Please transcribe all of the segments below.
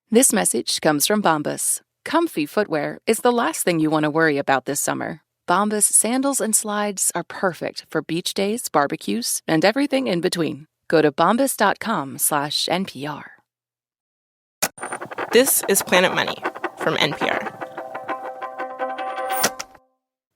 This message comes from Bombas. Comfy footwear is the last thing you want to worry about this summer. Bombas sandals and slides are perfect for beach days, barbecues, and everything in between. Go to bombas.com/NPR. This is Planet Money from NPR.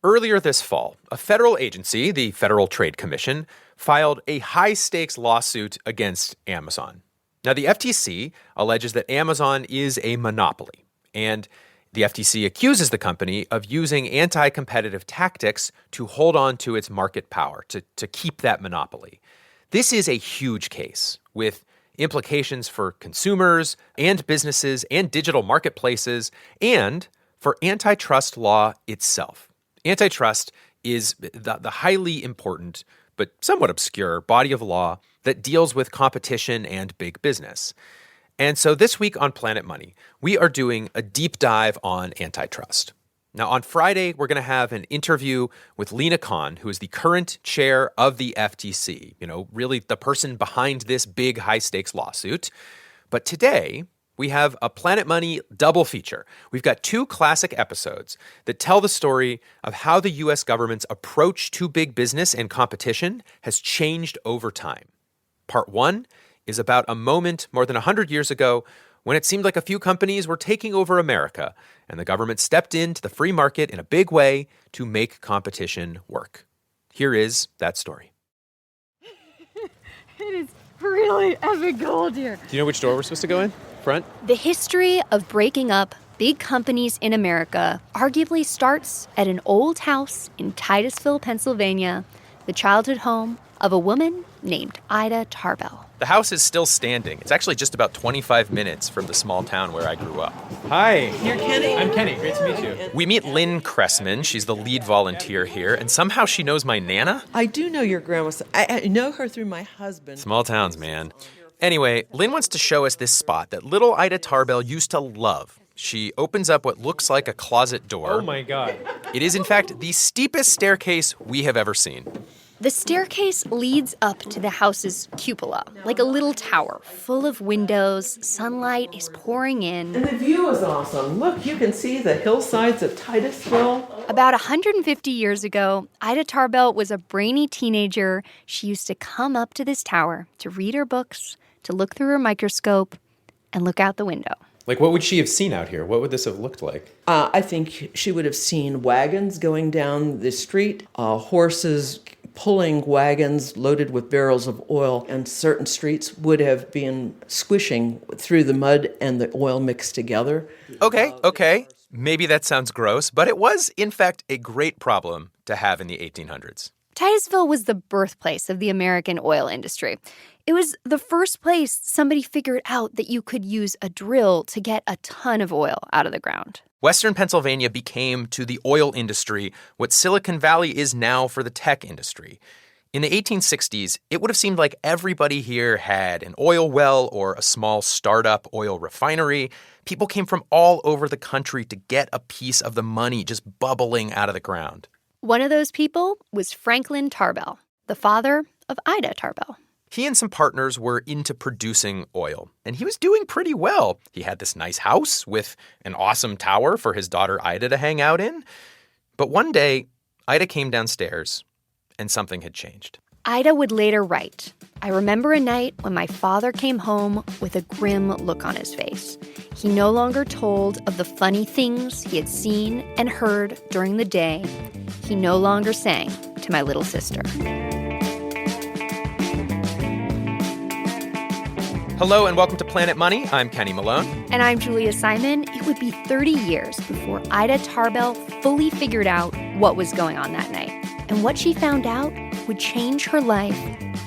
Earlier this fall, a federal agency, the Federal Trade Commission, filed a high-stakes lawsuit against Amazon. Now, the FTC alleges that Amazon is a monopoly, and the FTC accuses the company of using anti-competitive tactics to hold on to its market power, to keep that monopoly. This is a huge case with implications for consumers and businesses and digital marketplaces and for antitrust law itself. Antitrust is the highly important but somewhat obscure body of law that deals with competition and big business. And so this week on Planet Money, we are doing a deep dive on antitrust. Now, on Friday, we're going to have an interview with Lina Khan, who is the current chair of the FTC, really the person behind this big high-stakes lawsuit. But today, we have a Planet Money double feature. We've got two classic episodes that tell the story of how the U.S. government's approach to big business and competition has changed over time. Part one is about a moment more than 100 years ago when it seemed like a few companies were taking over America, and the government stepped into the free market in a big way to make competition work. Here is that story. It is really epic gold here. Do you know which door we're supposed to go in? Front? The history of breaking up big companies in America arguably starts at an old house in Titusville, Pennsylvania, the childhood home of a woman named Ida Tarbell. The house is still standing. It's actually just about 25 minutes from the small town where I grew up. Hi. You're Kenny? I'm Kenny. Great to meet you. We meet Lynn Cressman. She's the lead volunteer here, and somehow she knows my Nana. I do know your grandma. I know her through my husband. Small towns, man. Anyway, Lynn wants to show us this spot that little Ida Tarbell used to love. She opens up what looks like a closet door. Oh, my God. It is, in fact, the steepest staircase we have ever seen. The staircase leads up to the house's cupola, like a little tower, full of windows. Sunlight is pouring in. And the view is awesome. Look, you can see the hillsides of Titusville. About 150 years ago, Ida Tarbell was a brainy teenager. She used to come up to this tower to read her books, to look through her microscope, and look out the window. Like, what would she have seen out here? What would this have looked like? I think she would have seen wagons going down the street, horses pulling wagons loaded with barrels of oil, and certain streets would have been squishing through the mud and the oil mixed together. Okay. Maybe that sounds gross, but it was, in fact, a great problem to have in the 1800s. Titusville was the birthplace of the American oil industry. It was the first place somebody figured out that you could use a drill to get a ton of oil out of the ground. Western Pennsylvania became to the oil industry what Silicon Valley is now for the tech industry. In the 1860s, it would have seemed like everybody here had an oil well or a small startup oil refinery. People came from all over the country to get a piece of the money just bubbling out of the ground. One of those people was Franklin Tarbell, the father of Ida Tarbell. He and some partners were into producing oil, and he was doing pretty well. He had this nice house with an awesome tower for his daughter Ida to hang out in. But one day, Ida came downstairs, and something had changed. Ida would later write, "I remember a night when my father came home with a grim look on his face. He no longer told of the funny things he had seen and heard during the day. He no longer sang to my little sister." Hello and welcome to Planet Money. I'm Kenny Malone. And I'm Julia Simon. It would be 30 years before Ida Tarbell fully figured out what was going on that night. And what she found out would change her life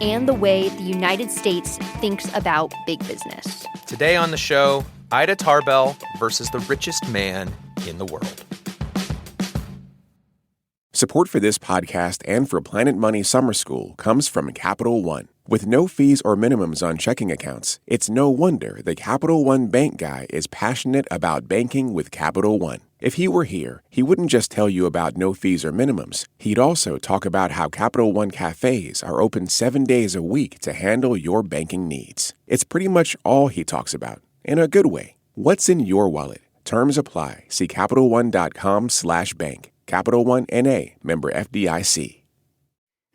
and the way the United States thinks about big business. Today on the show, Ida Tarbell versus the richest man in the world. Support for this podcast and for Planet Money Summer School comes from Capital One. With no fees or minimums on checking accounts, it's no wonder the Capital One bank guy is passionate about banking with Capital One. If he were here, he wouldn't just tell you about no fees or minimums. He'd also talk about how Capital One cafes are open 7 days a week to handle your banking needs. It's pretty much all he talks about, in a good way. What's in your wallet? Terms apply. See CapitalOne.com/bank. Capital One N.A., member FDIC.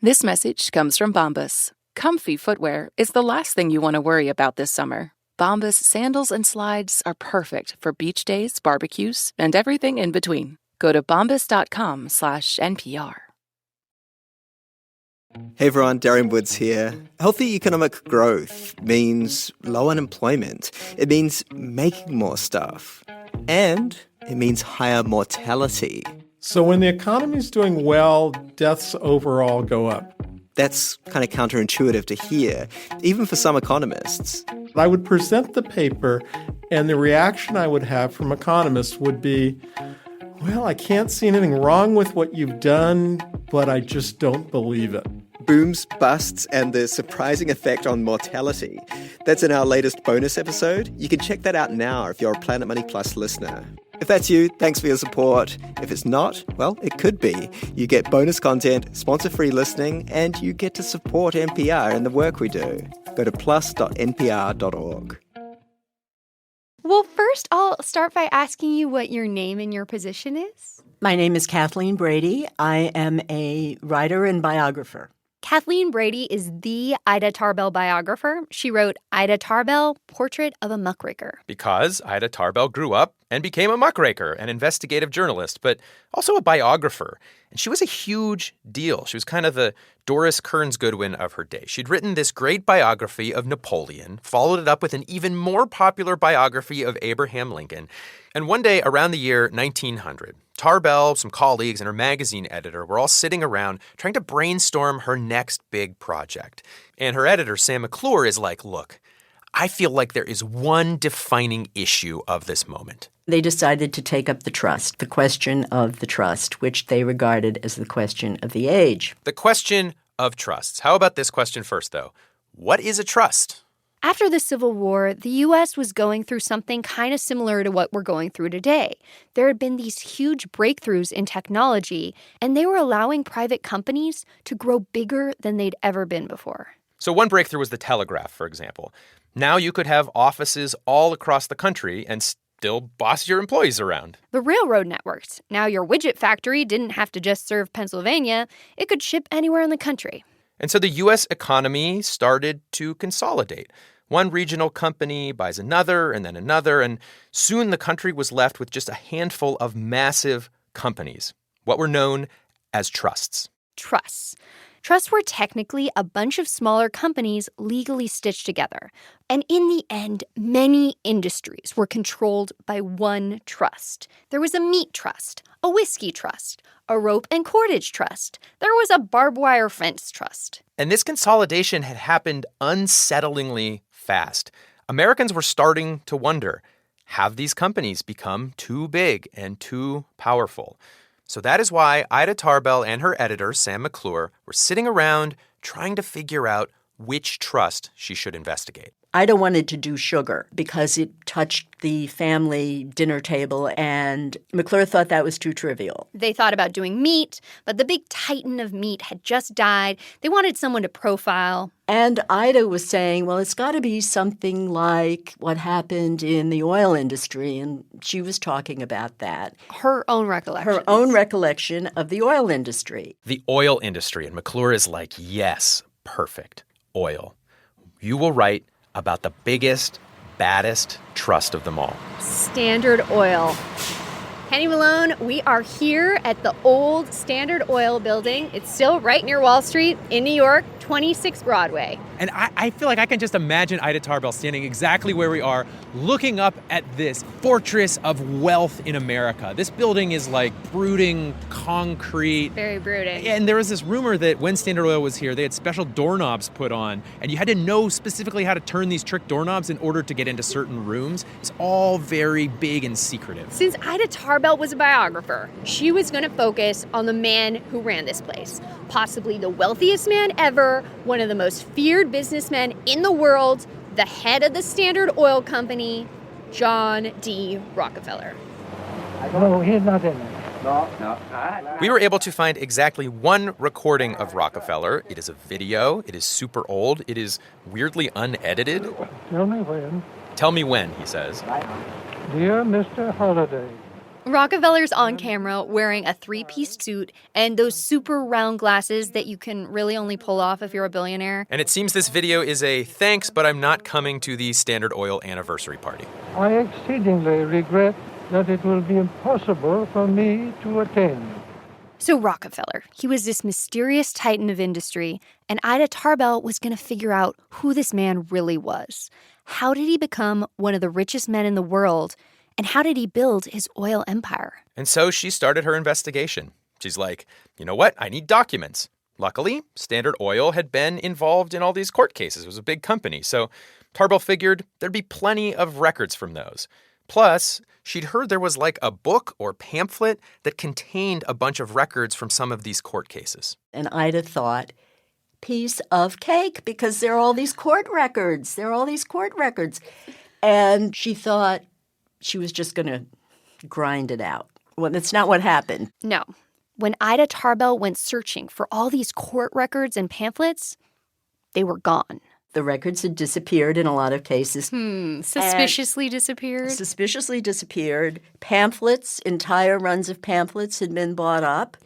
This message comes from Bombas. Comfy footwear is the last thing you want to worry about this summer. Bombas sandals and slides are perfect for beach days, barbecues, and everything in between. Go to bombas.com/NPR. Hey everyone, Darian Woods here. Healthy economic growth means low unemployment. It means making more stuff. And it means higher mortality. So when the economy's doing well, deaths overall go up. That's kind of counterintuitive to hear, even for some economists. I would present the paper, and the reaction I would have from economists would be, well, I can't see anything wrong with what you've done, but I just don't believe it. Booms, busts, and the surprising effect on mortality. That's in our latest bonus episode. You can check that out now if you're a Planet Money Plus listener. If that's you, thanks for your support. If it's not, well, it could be. You get bonus content, sponsor-free listening, and you get to support NPR and the work we do. Go to plus.npr.org. Well, first, I'll start by asking you what your name and your position is. My name is Kathleen Brady. I am a writer and biographer. Kathleen Brady is the Ida Tarbell biographer. She wrote Ida Tarbell, Portrait of a Muckraker. Because Ida Tarbell grew up and became a muckraker, an investigative journalist, but also a biographer. And she was a huge deal. She was kind of the Doris Kearns Goodwin of her day. She'd written this great biography of Napoleon, followed it up with an even more popular biography of Abraham Lincoln. And one day around the year 1900, Tarbell, some colleagues, and her magazine editor were all sitting around trying to brainstorm her next big project. And her editor, Sam McClure, is like, look, I feel like there is one defining issue of this moment. They decided to take up the trust, the question of the trust, which they regarded as the question of the age. The question of trusts. How about this question first, though? What is a trust? After the Civil War, the U.S. was going through something kind of similar to what we're going through today. There had been these huge breakthroughs in technology, and they were allowing private companies to grow bigger than they'd ever been before. So one breakthrough was the telegraph, for example. Now you could have offices all across the country and still boss your employees around. The railroad networks. Now your widget factory didn't have to just serve Pennsylvania. It could ship anywhere in the country. And so the U.S. economy started to consolidate. One regional company buys another, and soon the country was left with just a handful of massive companies, what were known as trusts. Trusts. Trusts were technically a bunch of smaller companies legally stitched together. And in the end, many industries were controlled by one trust. There was a meat trust, a whiskey trust, a rope and cordage trust. There was a barbed wire fence trust. And this consolidation had happened unsettlingly fast. Americans were starting to wonder, have these companies become too big and too powerful? So that is why Ida Tarbell and her editor, Sam McClure, were sitting around trying to figure out which trust she should investigate. Ida wanted to do sugar because it touched the family dinner table, and McClure thought that was too trivial. They thought about doing meat, but the big titan of meat had just died. They wanted someone to profile. And Ida was saying, well, it's got to be something like what happened in the oil industry, and she was talking about that. Her own recollection. Her own recollection of the oil industry. The oil industry, and McClure is like, yes, perfect, oil. You will write about the biggest, baddest trust of them all. Standard Oil. Kenny Malone, we are here at the old Standard Oil building. It's still right near Wall Street in New York, 26 Broadway. And I feel like I can just imagine Ida Tarbell standing exactly where we are, looking up at this fortress of wealth in America. This building is like brooding concrete. Very brooding. And there was this rumor that when Standard Oil was here, they had special doorknobs put on, and you had to know specifically how to turn these trick doorknobs in order to get into certain rooms. It's all very big and secretive. Since Ida Tarbell was a biographer, she was going to focus on the man who ran this place. Possibly the wealthiest man ever, one of the most feared businessmen in the world, the head of the Standard Oil Company, John D. Rockefeller. No, he's not in it. No. We were able to find exactly one recording of Rockefeller. It is a video. It is super old. It is weirdly unedited. Tell me when. Tell me when, he says. Dear Mr. Holliday. Rockefeller's on camera wearing a three-piece suit and those super round glasses that you can really only pull off if you're a billionaire. And it seems this video is a thanks, but I'm not coming to the Standard Oil anniversary party. I exceedingly regret that it will be impossible for me to attend. So Rockefeller, he was this mysterious titan of industry, and Ida Tarbell was going to figure out who this man really was. How did he become one of the richest men in the world? And how did he build his oil empire? And so she started her investigation. She's like, you know what? I need documents. Luckily, Standard Oil had been involved in all these court cases. It was a big company. So Tarbell figured there'd be plenty of records from those. Plus, she'd heard there was like a book or pamphlet that contained a bunch of records from some of these court cases. And Ida thought, piece of cake, because there are all these court records. And she thought she was just going to grind it out. Well, that's not what happened. No. When Ida Tarbell went searching for all these court records and pamphlets, they were gone. The records had disappeared in a lot of cases. Suspiciously disappeared? Suspiciously disappeared. Pamphlets, entire runs of pamphlets had been bought up.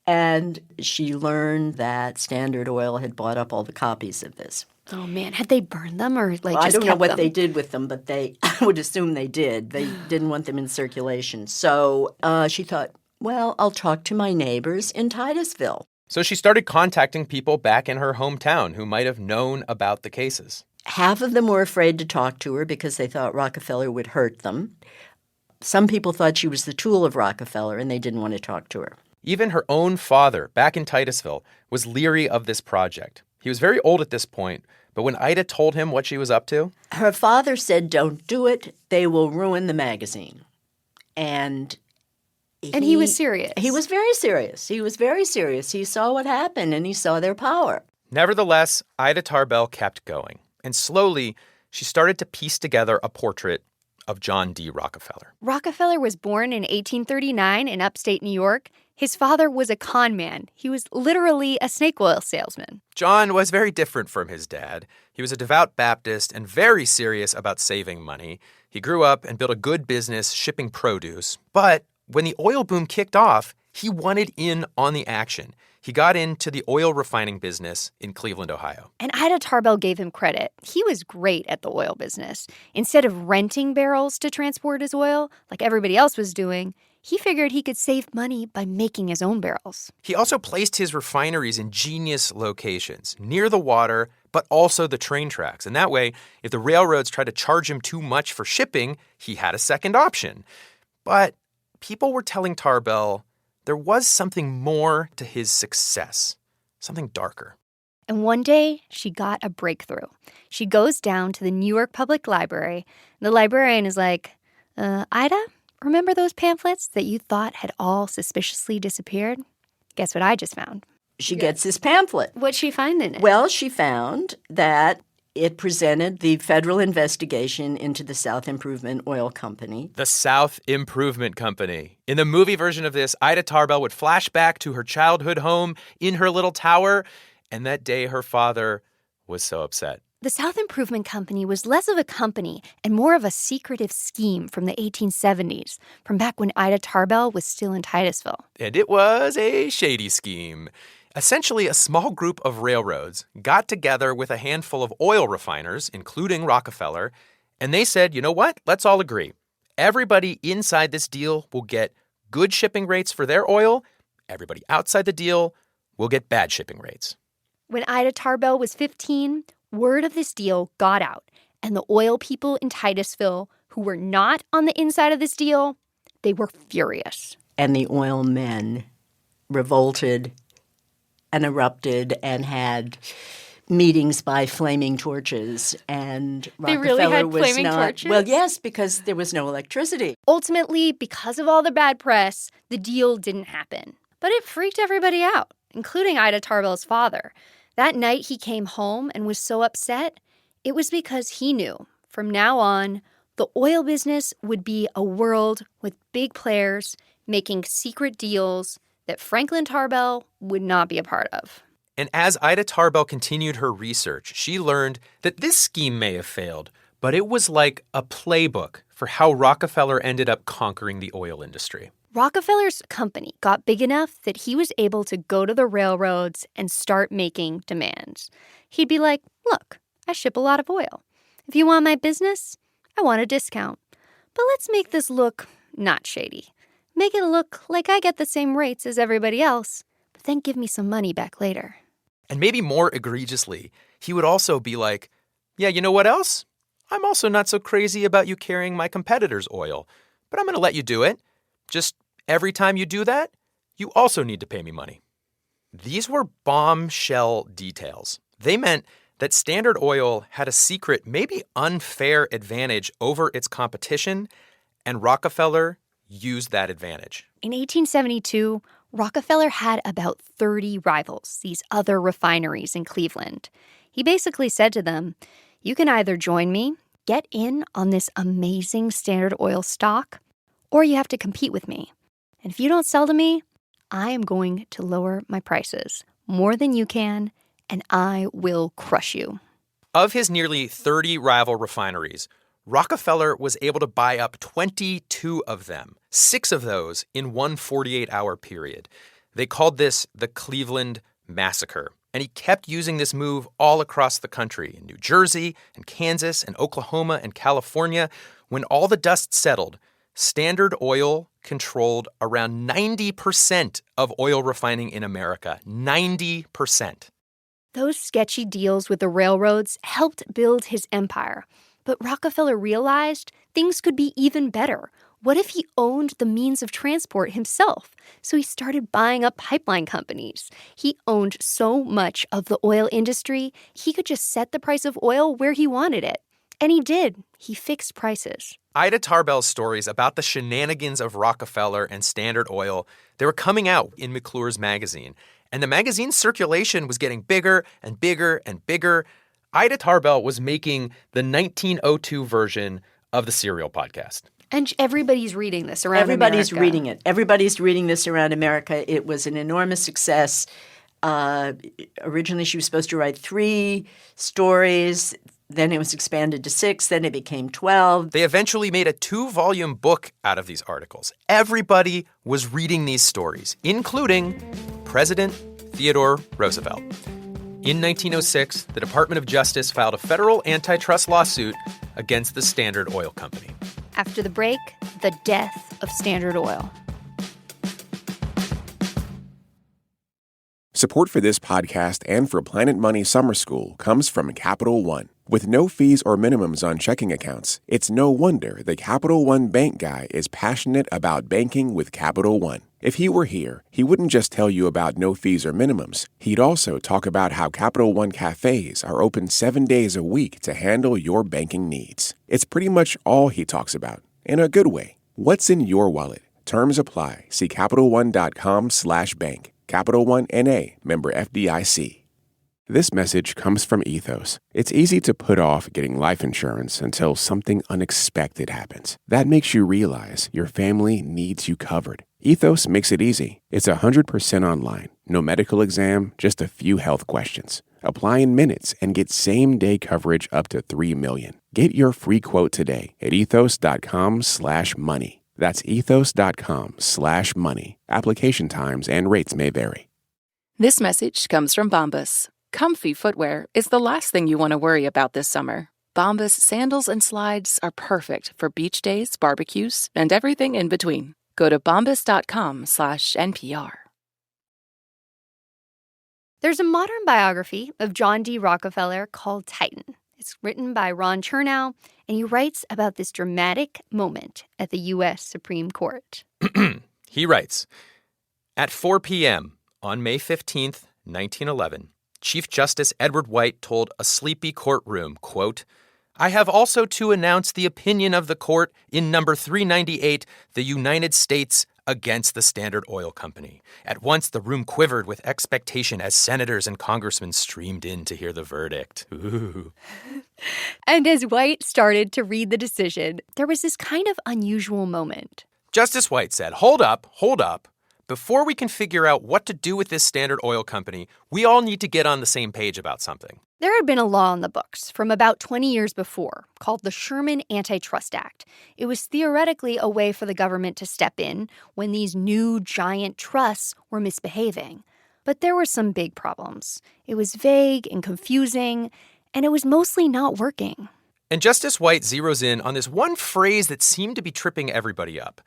And she learned that Standard Oil had bought up all the copies of this. Oh, man. Had they burned them or just I don't know what them? they did with them, but I would assume they did. They didn't want them in circulation. So she thought, well, I'll talk to my neighbors in Titusville. So she started contacting people back in her hometown who might have known about the cases. Half of them were afraid to talk to her because they thought Rockefeller would hurt them. Some people thought she was the tool of Rockefeller, and they didn't want to talk to her. Even her own father, back in Titusville, was leery of this project. He was very old at this point, but when Ida told him what she was up to... Her father said, don't do it. They will ruin the magazine. And he was serious. He was very serious. He saw what happened, and he saw their power. Nevertheless, Ida Tarbell kept going. And slowly, she started to piece together a portrait of John D. Rockefeller. Rockefeller was born in 1839 in upstate New York. His father was a con man. He was literally a snake oil salesman. John was very different from his dad. He was a devout Baptist and very serious about saving money. He grew up and built a good business shipping produce. But when the oil boom kicked off, he wanted in on the action. He got into the oil refining business in Cleveland, Ohio. And Ida Tarbell gave him credit. He was great at the oil business. Instead of renting barrels to transport his oil, like everybody else was doing, he figured he could save money by making his own barrels. He also placed his refineries in genius locations, near the water, but also the train tracks. And that way, if the railroads tried to charge him too much for shipping, he had a second option. But people were telling Tarbell there was something more to his success, something darker. And one day, she got a breakthrough. She goes down to the New York Public Library. The librarian is like, Ida, remember those pamphlets that you thought had all suspiciously disappeared? Guess what I just found? She gets this pamphlet. What'd she find in it? Well, she found that it presented the federal investigation into the South Improvement Oil Company. The South Improvement Company. In the movie version of this, Ida Tarbell would flash back to her childhood home in her little tower, and that day her father was so upset. The South Improvement Company was less of a company and more of a secretive scheme from the 1870s, from back when Ida Tarbell was still in Titusville. And it was a shady scheme. Essentially, a small group of railroads got together with a handful of oil refiners, including Rockefeller, and they said, you know what? Let's all agree. Everybody inside this deal will get good shipping rates for their oil. Everybody outside the deal will get bad shipping rates. When Ida Tarbell was 15, word of this deal got out, and the oil people in Titusville who were not on the inside of this deal, they were furious. And the oil men revolted and erupted and had meetings by flaming torches. And They Rockefeller really had was flaming not, torches? Well, yes, because there was no electricity. Ultimately, because of all the bad press, the deal didn't happen. But it freaked everybody out, including Ida Tarbell's father. That night he came home and was so upset, it was because he knew, from now on, the oil business would be a world with big players making secret deals that Franklin Tarbell would not be a part of. And as Ida Tarbell continued her research, she learned that this scheme may have failed, but it was like a playbook for how Rockefeller ended up conquering the oil industry. Rockefeller's company got big enough that he was able to go to the railroads and start making demands. He'd be like, look, I ship a lot of oil. If you want my business, I want a discount. But let's make this look not shady. Make it look like I get the same rates as everybody else, but then give me some money back later. And maybe more egregiously, he would also be like, yeah, you know what else? I'm also not so crazy about you carrying my competitor's oil, but I'm going to let you do it. Just every time you do that, you also need to pay me money. These were bombshell details. They meant that Standard Oil had a secret, maybe unfair advantage over its competition, and Rockefeller used that advantage. In 1872, Rockefeller had about 30 rivals, these other refineries in Cleveland. He basically said to them, you can either join me, get in on this amazing Standard Oil stock, or you have to compete with me. And if you don't sell to me, I am going to lower my prices more than you can, and I will crush you. Of his nearly 30 rival refineries, Rockefeller was able to buy up 22 of them, 6 of those in one 48-hour period. They called this the Cleveland Massacre. And he kept using this move all across the country, in New Jersey and Kansas and Oklahoma and California. When all the dust settled, Standard Oil controlled around 90% of oil refining in America. 90%. Those sketchy deals with the railroads helped build his empire. But Rockefeller realized things could be even better. What if he owned the means of transport himself? So he started buying up pipeline companies. He owned so much of the oil industry, he could just set the price of oil where he wanted it. And he did. He fixed prices. Ida Tarbell's stories about the shenanigans of Rockefeller and Standard Oil, they were coming out in McClure's magazine. And the magazine's circulation was getting bigger and bigger and bigger. Ida Tarbell was making the 1902 version of the Serial podcast. And everybody's reading this around Everybody's America. reading it. Everybody's reading this around America. It was an enormous success. Originally, she was supposed to write 3 stories. Then it was expanded to 6. Then it became 12. They eventually made a 2-volume book out of these articles. Everybody was reading these stories, including President Theodore Roosevelt. In 1906, the Department of Justice filed a federal antitrust lawsuit against the Standard Oil Company. After the break, the death of Standard Oil. Support for this podcast and for Planet Money Summer School comes from Capital One. With no fees or minimums on checking accounts, it's no wonder the Capital One bank guy is passionate about banking with Capital One. If he were here, he wouldn't just tell you about no fees or minimums. He'd also talk about how Capital One cafes are open 7 days a week to handle your banking needs. It's pretty much all he talks about, in a good way. What's in your wallet? Terms apply. See CapitalOne.com/bank. Capital One N.A., member FDIC. This message comes from Ethos. It's easy to put off getting life insurance until something unexpected happens. That makes you realize your family needs you covered. Ethos makes it easy. It's 100% online. No medical exam, just a few health questions. Apply in minutes and get same-day coverage up to $3 million. Get your free quote today at ethos.com/money. That's ethos.com/money. Application times and rates may vary. This message comes from Bombas. Comfy footwear is the last thing you want to worry about this summer. Bombas sandals and slides are perfect for beach days, barbecues, and everything in between. Go to bombas.com/NPR. There's a modern biography of John D. Rockefeller called Titan. It's written by Ron Chernow, and he writes about this dramatic moment at the U.S. Supreme Court. He writes, at 4 p.m. on May 15th, 1911, Chief Justice Edward White told a sleepy courtroom, quote, I have also to announce the opinion of the court in number 398, the United States against the Standard Oil Company. At once the room quivered with expectation as senators and congressmen streamed in to hear the verdict. Ooh. And as White started to read the decision, there was this kind of unusual moment. Justice White said, hold up. Before we can figure out what to do with this Standard Oil Company, we all need to get on the same page about something. There had been a law on the books from about 20 years before called the Sherman Antitrust Act. It was theoretically a way for the government to step in when these new giant trusts were misbehaving. But there were some big problems. It was vague and confusing, and it was mostly not working. And Justice White zeroes in on this one phrase that seemed to be tripping everybody up.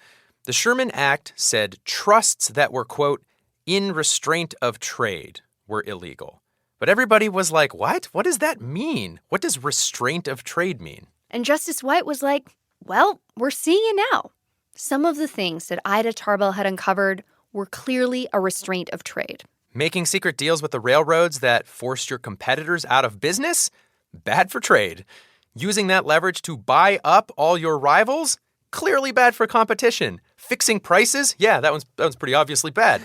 The Sherman Act said trusts that were, quote, in restraint of trade were illegal. But everybody was like, what? What does that mean? What does restraint of trade mean? And Justice White was like, well, we're seeing it now. Some of the things that Ida Tarbell had uncovered were clearly a restraint of trade. Making secret deals with the railroads that forced your competitors out of business? Bad for trade. Using that leverage to buy up all your rivals? Clearly bad for competition. Fixing prices? Yeah, that one's pretty obviously bad.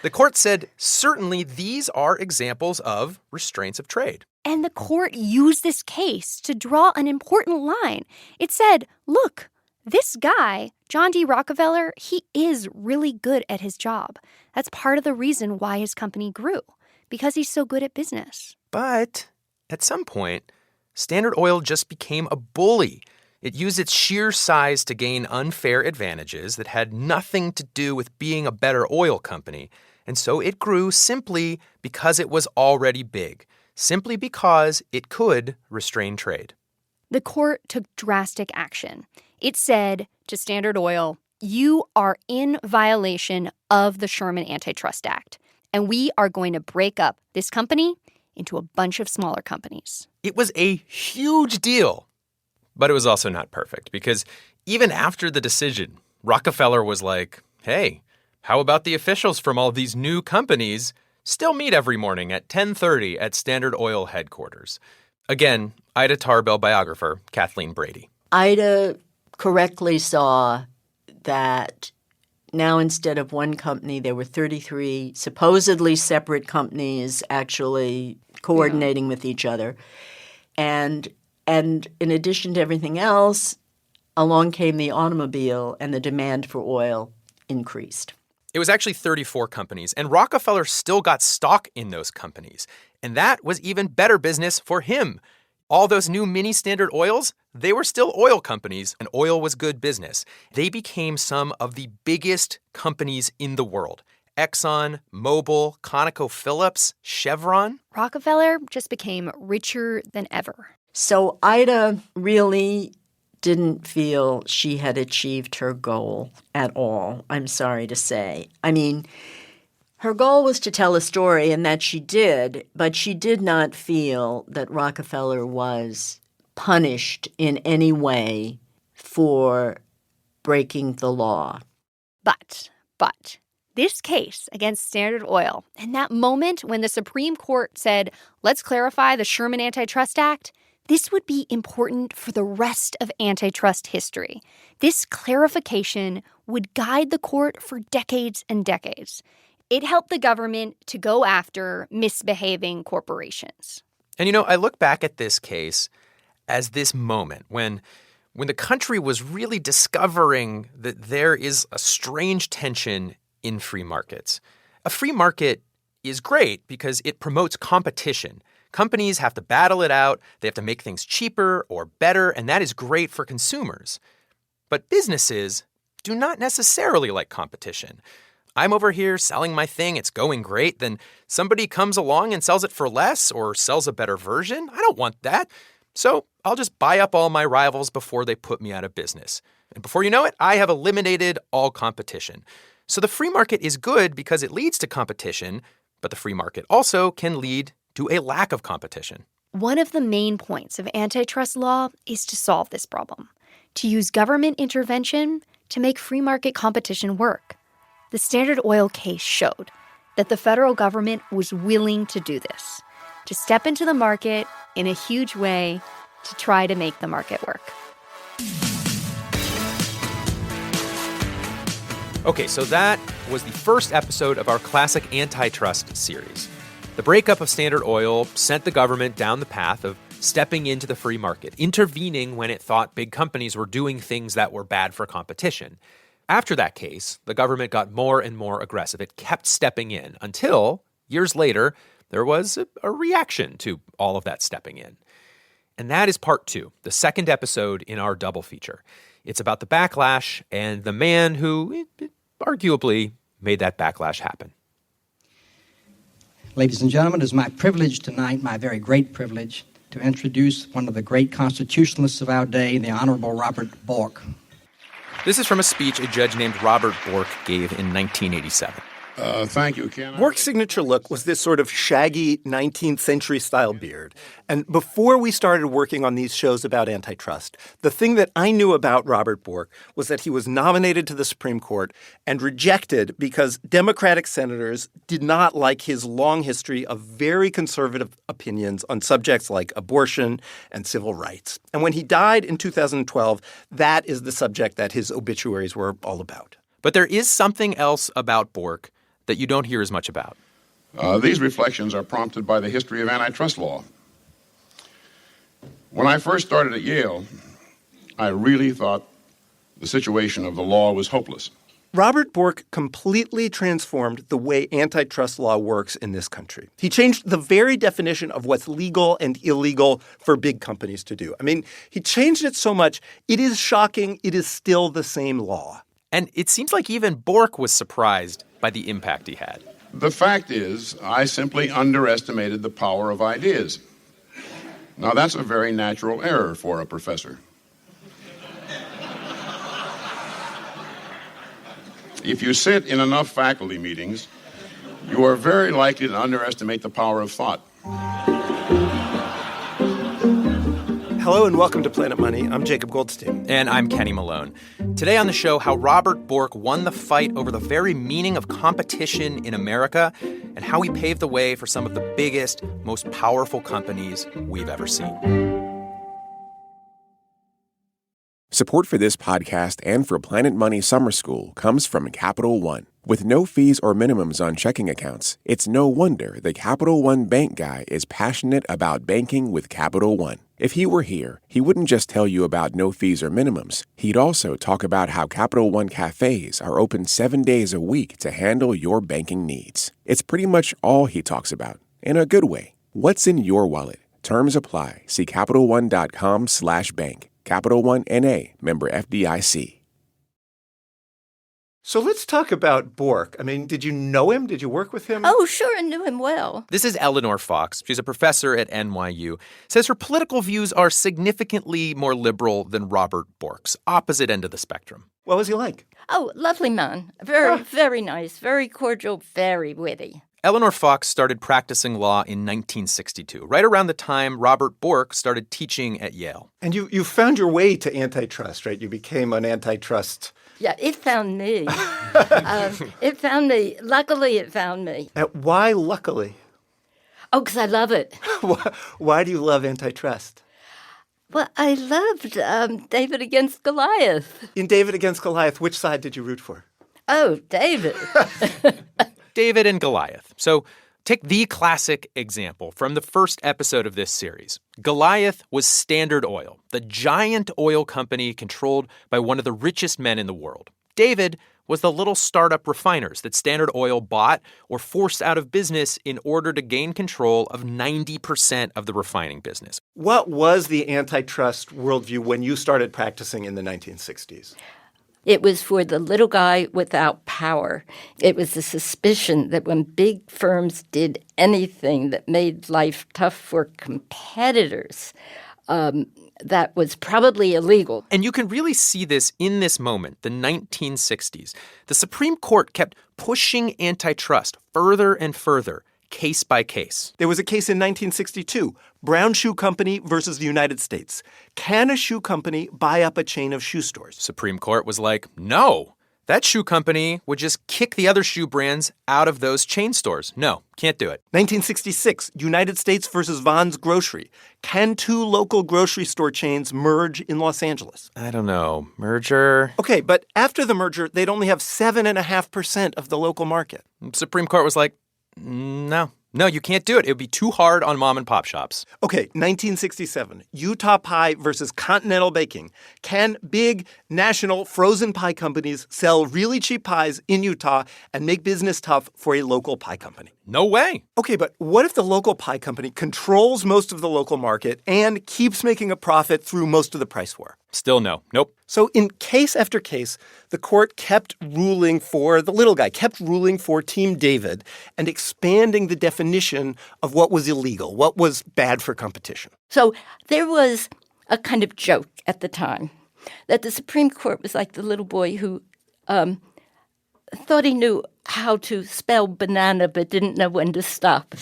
The court said, certainly these are examples of restraints of trade. And the court used this case to draw an important line. It said, look, this guy, John D. Rockefeller, he is really good at his job. That's part of the reason why his company grew, because he's so good at business. But at some point, Standard Oil just became a bully. It used its sheer size to gain unfair advantages that had nothing to do with being a better oil company. And so it grew simply because it was already big, simply because it could restrain trade. The court took drastic action. It said to Standard Oil, you are in violation of the Sherman Antitrust Act, and we are going to break up this company into a bunch of smaller companies. It was a huge deal. But it was also not perfect, because even after the decision, Rockefeller was like, hey, how about the officials from all these new companies still meet every morning at 10:30 at Standard Oil headquarters? Again, Ida Tarbell biographer Kathleen Brady. Ida correctly saw that now instead of one company, there were 33 supposedly separate companies actually coordinating with each other. And in addition to everything else, along came the automobile and the demand for oil increased. It was actually 34 companies, and Rockefeller still got stock in those companies. And that was even better business for him. All those new mini Standard Oils, they were still oil companies, and oil was good business. They became some of the biggest companies in the world. Exxon, Mobil, ConocoPhillips, Chevron. Rockefeller just became richer than ever. So Ida really didn't feel she had achieved her goal at all, I'm sorry to say. I mean, her goal was to tell a story, and that she did, but she did not feel that Rockefeller was punished in any way for breaking the law. But this case against Standard Oil and that moment when the Supreme Court said, let's clarify the Sherman Antitrust Act, this would be important for the rest of antitrust history. This clarification would guide the court for decades and decades. It helped the government to go after misbehaving corporations. And, I look back at this case as this moment when the country was really discovering that there is a strange tension in free markets. A free market is great because it promotes competition. Companies have to battle it out. They have to make things cheaper or better, and that is great for consumers. But businesses do not necessarily like competition. I'm over here selling my thing, it's going great, then somebody comes along and sells it for less or sells a better version. I don't want that. So I'll just buy up all my rivals before they put me out of business. And before you know it, I have eliminated all competition. So the free market is good because it leads to competition, but the free market also can lead to a lack of competition. One of the main points of antitrust law is to solve this problem, to use government intervention to make free market competition work. The Standard Oil case showed that the federal government was willing to do this, to step into the market in a huge way to try to make the market work. Okay, so that was the first episode of our classic antitrust series. The breakup of Standard Oil sent the government down the path of stepping into the free market, intervening when it thought big companies were doing things that were bad for competition. After that case, the government got more and more aggressive. It kept stepping in until, years later, there was a reaction to all of that stepping in. And that is part 2, the second episode in our double feature. It's about the backlash and the man who arguably made that backlash happen. Ladies and gentlemen, it is my privilege tonight, my very great privilege, to introduce one of the great constitutionalists of our day, the Honorable Robert Bork. This is from a speech a judge named Robert Bork gave in 1987. Thank you, Ken. Bork's signature look was this sort of shaggy 19th century style beard. And before we started working on these shows about antitrust, the thing that I knew about Robert Bork was that he was nominated to the Supreme Court and rejected because Democratic senators did not like his long history of very conservative opinions on subjects like abortion and civil rights. And when he died in 2012, that is the subject that his obituaries were all about. But there is something else about Bork that you don't hear as much about. These reflections are prompted by the history of antitrust law. When I first started at Yale, I really thought the situation of the law was hopeless. Robert Bork completely transformed the way antitrust law works in this country. He changed the very definition of what's legal and illegal for big companies to do. I mean, he changed it so much, it is shocking it is still the same law. And it seems like even Bork was surprised by the impact he had. The fact is, I simply underestimated the power of ideas. Now, that's a very natural error for a professor. If you sit in enough faculty meetings, you are very likely to underestimate the power of thought. Hello and welcome to Planet Money. I'm Jacob Goldstein. And I'm Kenny Malone. Today on the show, how Robert Bork won the fight over the very meaning of competition in America and how he paved the way for some of the biggest, most powerful companies we've ever seen. Support for this podcast and for Planet Money Summer School comes from Capital One. With no fees or minimums on checking accounts, it's no wonder the Capital One bank guy is passionate about banking with Capital One. If he were here, he wouldn't just tell you about no fees or minimums. He'd also talk about how Capital One cafes are open 7 days a week to handle your banking needs. It's pretty much all he talks about, in a good way. What's in your wallet? Terms apply. See CapitalOne.com/bank. Capital One N.A., member FDIC. So let's talk about Bork. I mean, did you know him? Did you work with him? Oh, sure, I knew him well. This is Eleanor Fox. She's a professor at NYU. Says her political views are significantly more liberal than Robert Bork's, opposite end of the spectrum. What was he like? Oh, lovely man. Very nice, very cordial, very witty. Eleanor Fox started practicing law in 1962, right around the time Robert Bork started teaching at Yale. And you found your way to antitrust, right? You became an antitrust. Yeah, it found me. It found me. Luckily, it found me. Why luckily? Oh, because I love it. Why do you love antitrust? Well, I loved David against Goliath. In David against Goliath, which side did you root for? Oh, David. David and Goliath. So take the classic example from the first episode of this series. Goliath was Standard Oil, the giant oil company controlled by one of the richest men in the world. David was the little startup refiners that Standard Oil bought or forced out of business in order to gain control of 90% of the refining business. What was the antitrust worldview when you started practicing in the 1960s? It was for the little guy without power. It was the suspicion that when big firms did anything that made life tough for competitors, that was probably illegal. And you can really see this in this moment, the 1960s. The Supreme Court kept pushing antitrust further and further, case by case. There was a case in 1962, Brown Shoe Company versus the United States. Can a shoe company buy up a chain of shoe stores? Supreme Court was like, no. That shoe company would just kick the other shoe brands out of those chain stores. No, can't do it. 1966, United States versus Vons Grocery. Can two local grocery store chains merge in Los Angeles? I don't know. Merger? Okay, but after the merger, they'd only have 7.5% of the local market. Supreme Court was like, no No, you can't do it. It would be too hard on mom and pop shops. Okay, 1967, Utah Pie versus Continental Baking. Can big national frozen pie companies sell really cheap pies in Utah and make business tough for a local pie company? No way. Okay, but what if the local pie company controls most of the local market and keeps making a profit through most of the price war? Still no. Nope. So in case after case, the court kept ruling for the little guy, kept ruling for Team David and expanding the definition of what was illegal, what was bad for competition. So there was a kind of joke at the time that the Supreme Court was like the little boy who thought he knew how to spell banana but didn't know when to stop.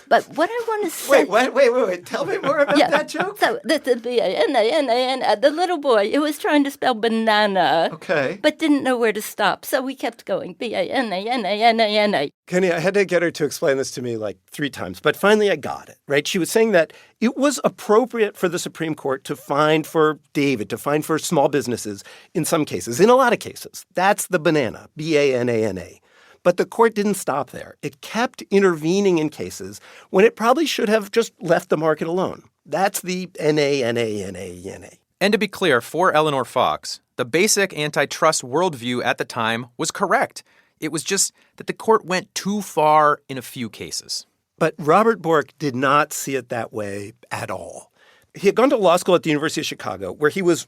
But what I want to say... Wait. Tell me more about that joke. So the B-A-N-A-N-A-N, the little boy who was trying to spell banana but didn't know where to stop. So we kept going, B-A-N-A-N-A-N-A-N-A. Kenny, I had to get her to explain this to me like 3 times, but finally I got it, right? She was saying that it was appropriate for the Supreme Court to fine for David, to fine for small businesses in some cases, in a lot of cases. That's the banana, B-A-N-A-N-A. But the court didn't stop there. It kept intervening in cases when it probably should have just left the market alone. That's the N-A-N-A-N-A-N-A. And to be clear, for Eleanor Fox, the basic antitrust worldview at the time was correct. It was just that the court went too far in a few cases. But Robert Bork did not see it that way at all. He had gone to law school at the University of Chicago, where he was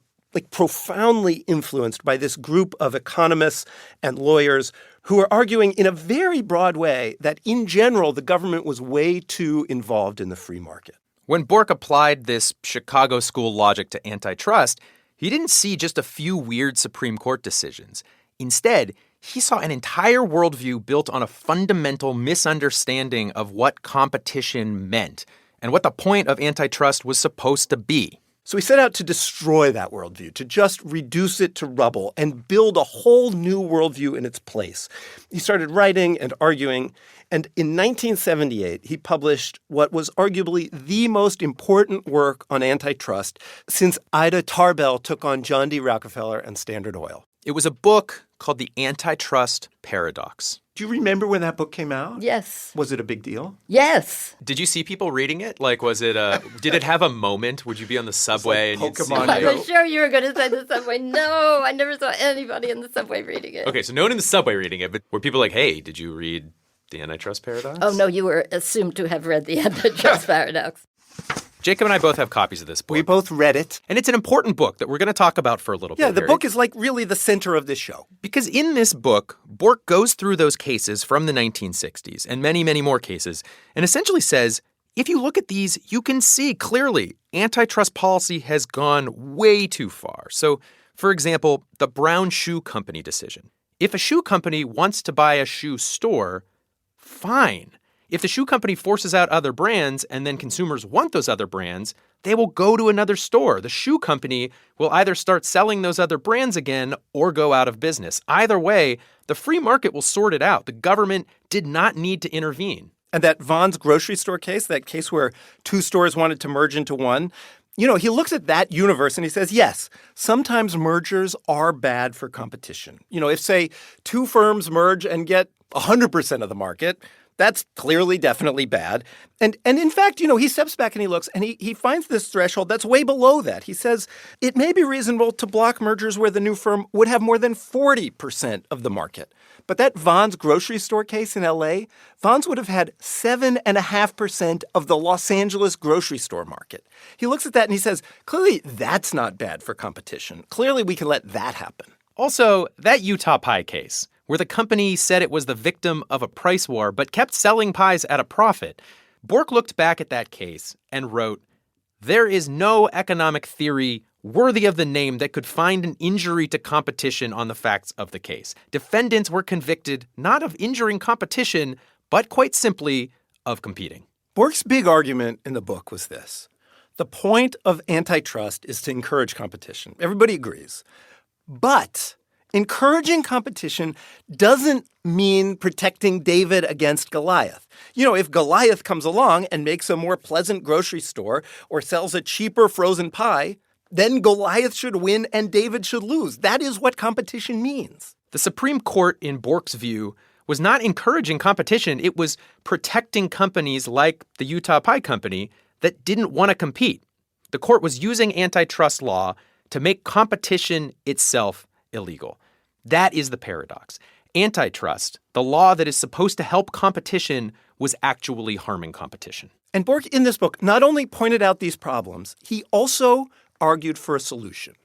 profoundly influenced by this group of economists and lawyers who were arguing in a very broad way that, in general, the government was way too involved in the free market. When Bork applied this Chicago school logic to antitrust, he didn't see just a few weird Supreme Court decisions. Instead, he saw an entire worldview built on a fundamental misunderstanding of what competition meant and what the point of antitrust was supposed to be. So he set out to destroy that worldview, to just reduce it to rubble and build a whole new worldview in its place. He started writing and arguing, and in 1978, he published what was arguably the most important work on antitrust since Ida Tarbell took on John D. Rockefeller and Standard Oil. It was a book called The Antitrust Paradox. Do you remember when that book came out? Yes. Was it a big deal? Yes. Did you see people reading it? Like, was it did it have a moment? Would you be on the subway and you'd see I was sure you were going to say the subway. No, I never saw anybody in the subway reading it. Okay, so no one in the subway reading it, but were people like, hey, did you read The Antitrust Paradox? Oh, no, you were assumed to have read The Antitrust Paradox. Jacob and I both have copies of this book. We both read it. And it's an important book that we're going to talk about for a little bit. Yeah, the book is like really the center of this show. Because in this book, Bork goes through those cases from the 1960s and many, many more cases and essentially says, if you look at these, you can see clearly antitrust policy has gone way too far. So, for example, the Brown Shoe Company decision. If a shoe company wants to buy a shoe store, fine. If the shoe company forces out other brands and then consumers want those other brands, they will go to another store. The shoe company will either start selling those other brands again or go out of business. Either way, the free market will sort it out. The government did not need to intervene. And that Vons grocery store case, that case where 2 stores wanted to merge into one, you know, he looks at that universe and he says, yes, sometimes mergers are bad for competition. You know, if, say, 2 firms merge and get 100% of the market, that's clearly, definitely bad. And in fact, you know, he steps back and he looks and he finds this threshold that's way below that. He says it may be reasonable to block mergers where the new firm would have more than 40% of the market. But that Vons grocery store case in L.A., Vons would have had 7.5% of the Los Angeles grocery store market. He looks at that and he says, clearly that's not bad for competition. Clearly we can let that happen. Also, that Utah pie case, where the company said it was the victim of a price war but kept selling pies at a profit, Bork looked back at that case and wrote, there is no economic theory worthy of the name that could find an injury to competition on the facts of the case. Defendants were convicted not of injuring competition, but quite simply of competing. Bork's big argument in the book was this. The point of antitrust is to encourage competition. Everybody agrees. But encouraging competition doesn't mean protecting David against Goliath. You know, if Goliath comes along and makes a more pleasant grocery store or sells a cheaper frozen pie, then Goliath should win and David should lose. That is what competition means. The Supreme Court, in Bork's view, was not encouraging competition. It was protecting companies like the Utah Pie Company that didn't want to compete. The court was using antitrust law to make competition itself illegal. That is the paradox. Antitrust, the law that is supposed to help competition, was actually harming competition. And Bork, in this book, not only pointed out these problems, he also argued for a solution.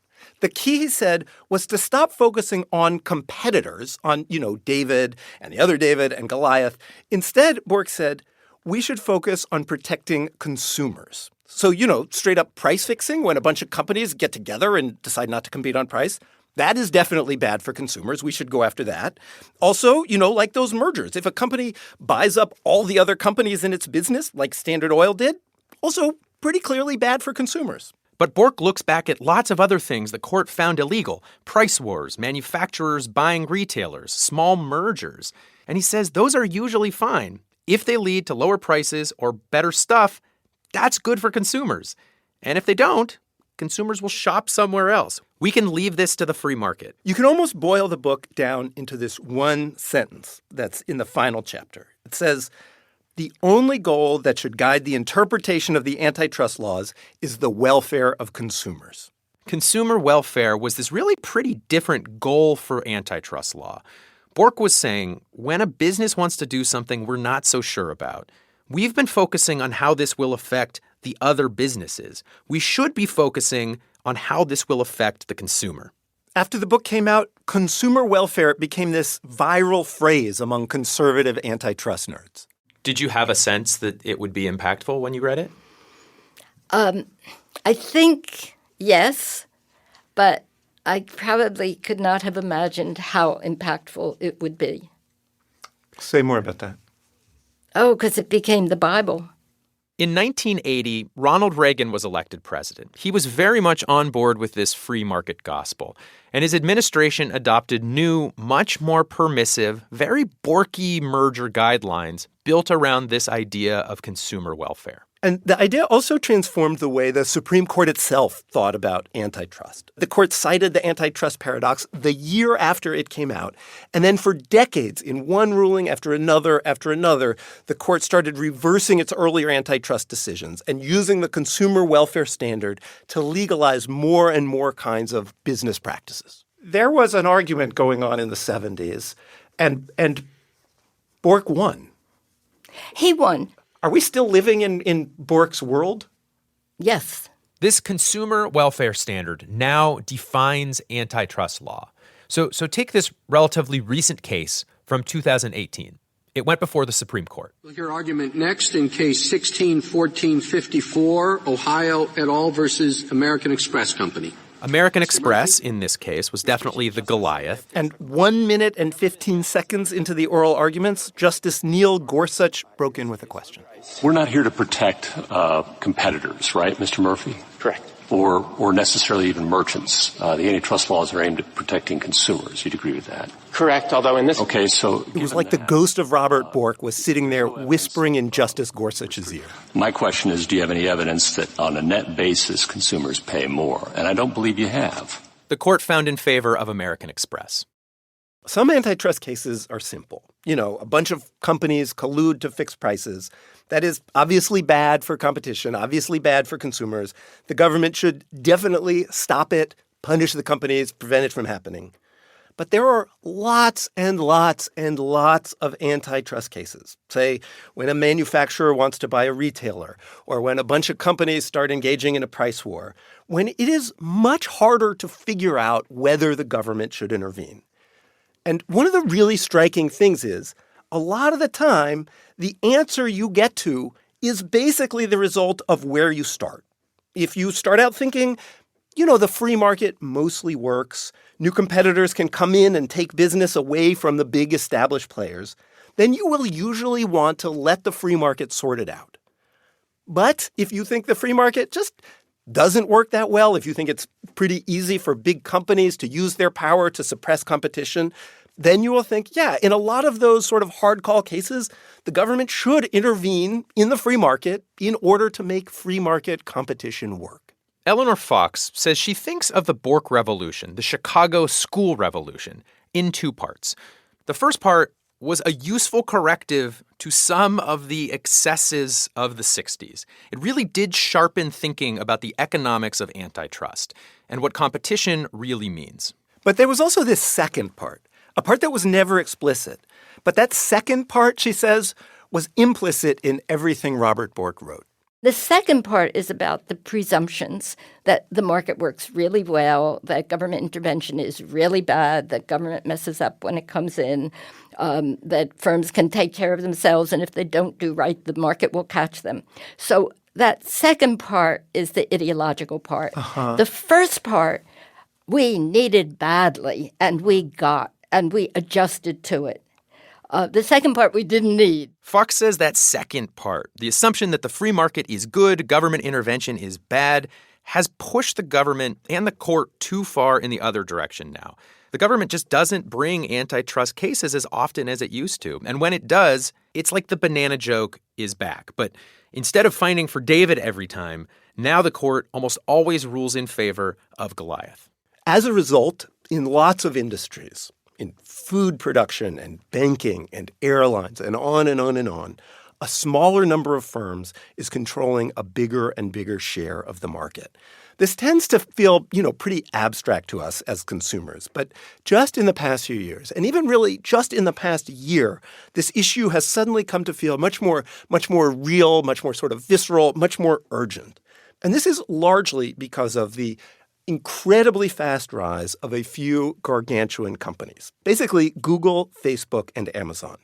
The key, he said, was to stop focusing on competitors, on, David and the other David and Goliath. Instead, Bork said, we should focus on protecting consumers. So, straight up price fixing when a bunch of companies get together and decide not to compete on price. That is definitely bad for consumers. We should go after that. Also, like those mergers. If a company buys up all the other companies in its business, like Standard Oil did, also pretty clearly bad for consumers. But Bork looks back at lots of other things the court found illegal: price wars, manufacturers buying retailers, small mergers. And he says those are usually fine. If they lead to lower prices or better stuff, that's good for consumers. And if they don't, consumers will shop somewhere else. We can leave this to the free market. You can almost boil the book down into this one sentence that's in the final chapter. It says, the only goal that should guide the interpretation of the antitrust laws is the welfare of consumers. Consumer welfare was this really pretty different goal for antitrust law. Bork was saying, when a business wants to do something we're not so sure about, we've been focusing on how this will affect the other businesses. We should be focusing on how this will affect the consumer. After the book came out, consumer welfare became this viral phrase among conservative antitrust nerds. Did you have a sense that it would be impactful when you read it? I think yes, but I probably could not have imagined how impactful it would be. Say more about that. Oh, because it became the Bible. In 1980, Ronald Reagan was elected president. He was very much on board with this free market gospel, and his administration adopted new, much more permissive, very Borky merger guidelines built around this idea of consumer welfare. And the idea also transformed the way the Supreme Court itself thought about antitrust. The court cited the antitrust paradox the year after it came out. And then for decades, in one ruling after another, the court started reversing its earlier antitrust decisions and using the consumer welfare standard to legalize more and more kinds of business practices. There was an argument going on in the 70s, and Bork won. He won. Are we still living in Bork's world? Yes. This consumer welfare standard now defines antitrust law. So take this relatively recent case from 2018. It went before the Supreme Court. We'll hear argument next in case 16-1454, Ohio et al. Versus American Express Company. American Express, in this case, was definitely the Goliath. And 1 minute and 15 seconds into the oral arguments, Justice Neil Gorsuch broke in with a question. We're not here to protect competitors, right, Mr. Murphy? Correct. Or necessarily even merchants. The antitrust laws are aimed at protecting consumers. You'd agree with that? Correct, although in this... Okay, so... It was like the ghost of Robert Bork was sitting there whispering in Justice Gorsuch's ear. My question is, do you have any evidence that on a net basis consumers pay more? And I don't believe you have. The court found in favor of American Express. Some antitrust cases are simple. A bunch of companies collude to fix prices. That is obviously bad for competition, obviously bad for consumers. The government should definitely stop it, punish the companies, prevent it from happening. But there are lots and lots and lots of antitrust cases. Say, when a manufacturer wants to buy a retailer, or when a bunch of companies start engaging in a price war, when it is much harder to figure out whether the government should intervene. And one of the really striking things is, a lot of the time, the answer you get to is basically the result of where you start. If you start out thinking, the free market mostly works, new competitors can come in and take business away from the big established players, then you will usually want to let the free market sort it out. But if you think the free market just doesn't work that well, if you think it's pretty easy for big companies to use their power to suppress competition, then you will think, in a lot of those sort of hard call cases, the government should intervene in the free market in order to make free market competition work. Eleanor Fox says she thinks of the Bork Revolution, the Chicago school revolution, in two parts. The first part was a useful corrective to some of the excesses of the 60s. It really did sharpen thinking about the economics of antitrust and what competition really means. But there was also this second part, a part that was never explicit. But that second part, she says, was implicit in everything Robert Bork wrote. The second part is about the presumptions that the market works really well, that government intervention is really bad, that government messes up when it comes in, that firms can take care of themselves, and if they don't do right, the market will catch them. So that second part is the ideological part. The first part we needed badly, and we got, and we adjusted to it. The second part we didn't need. Fox says that second part, the assumption that the free market is good, government intervention is bad, has pushed the government and the court too far in the other direction now. The government just doesn't bring antitrust cases as often as it used to. And when it does, it's like the banana joke is back. But instead of fighting for David every time, now the court almost always rules in favor of Goliath. As a result, in lots of industries, in food production and banking and airlines and on and on and on, a smaller number of firms is controlling a bigger and bigger share of the market. This tends to feel, pretty abstract to us as consumers. But just in the past few years, and even really just in the past year, this issue has suddenly come to feel much more real, much more sort of visceral, much more urgent. And this is largely because of the incredibly fast rise of a few gargantuan companies, basically Google, Facebook, and Amazon.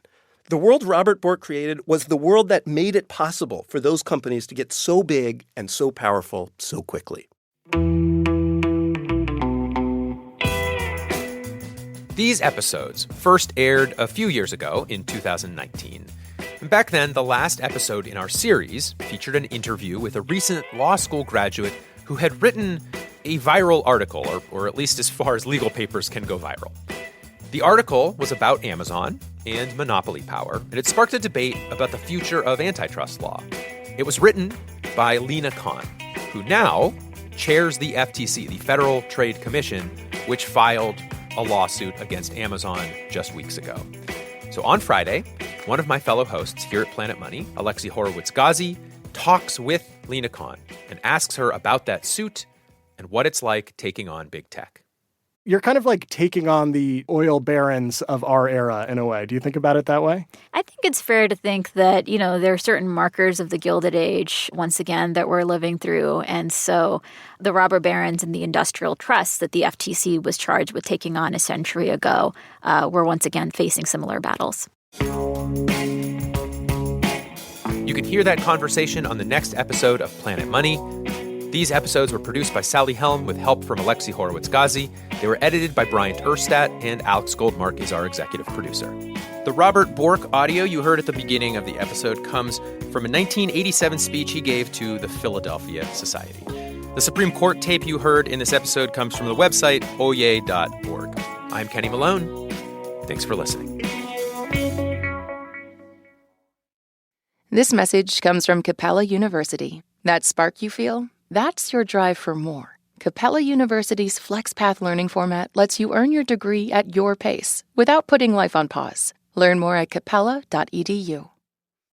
The world Robert Bork created was the world that made it possible for those companies to get so big and so powerful so quickly. These episodes first aired a few years ago in 2019. And back then, the last episode in our series featured an interview with a recent law school graduate who had written a viral article, or at least as far as legal papers can go viral. The article was about Amazon and monopoly power, and it sparked a debate about the future of antitrust law. It was written by Lina Khan, who now chairs the FTC, the Federal Trade Commission, which filed a lawsuit against Amazon just weeks ago. So on Friday, one of my fellow hosts here at Planet Money, Alexi Horowitz Ghazi, talks with Lina Khan and asks her about that suit and what it's like taking on big tech. You're kind of like taking on the oil barons of our era in a way. Do you think about it that way? I think it's fair to think that, there are certain markers of the Gilded Age, once again, that we're living through. And so the robber barons and the industrial trusts that the FTC was charged with taking on a century ago were once again facing similar battles. You can hear that conversation on the next episode of Planet Money. These episodes were produced by Sally Helm with help from Alexi Horowitz Ghazi. They were edited by Bryant Urdstadt, and Alex Goldmark is our executive producer. The Robert Bork audio you heard at the beginning of the episode comes from a 1987 speech he gave to the Philadelphia Society. The Supreme Court tape you heard in this episode comes from the website oye.org. I'm Kenny Malone. Thanks for listening. This message comes from Capella University. That spark you feel? That's your drive for more. Capella University's FlexPath learning format lets you earn your degree at your pace without putting life on pause. Learn more at capella.edu.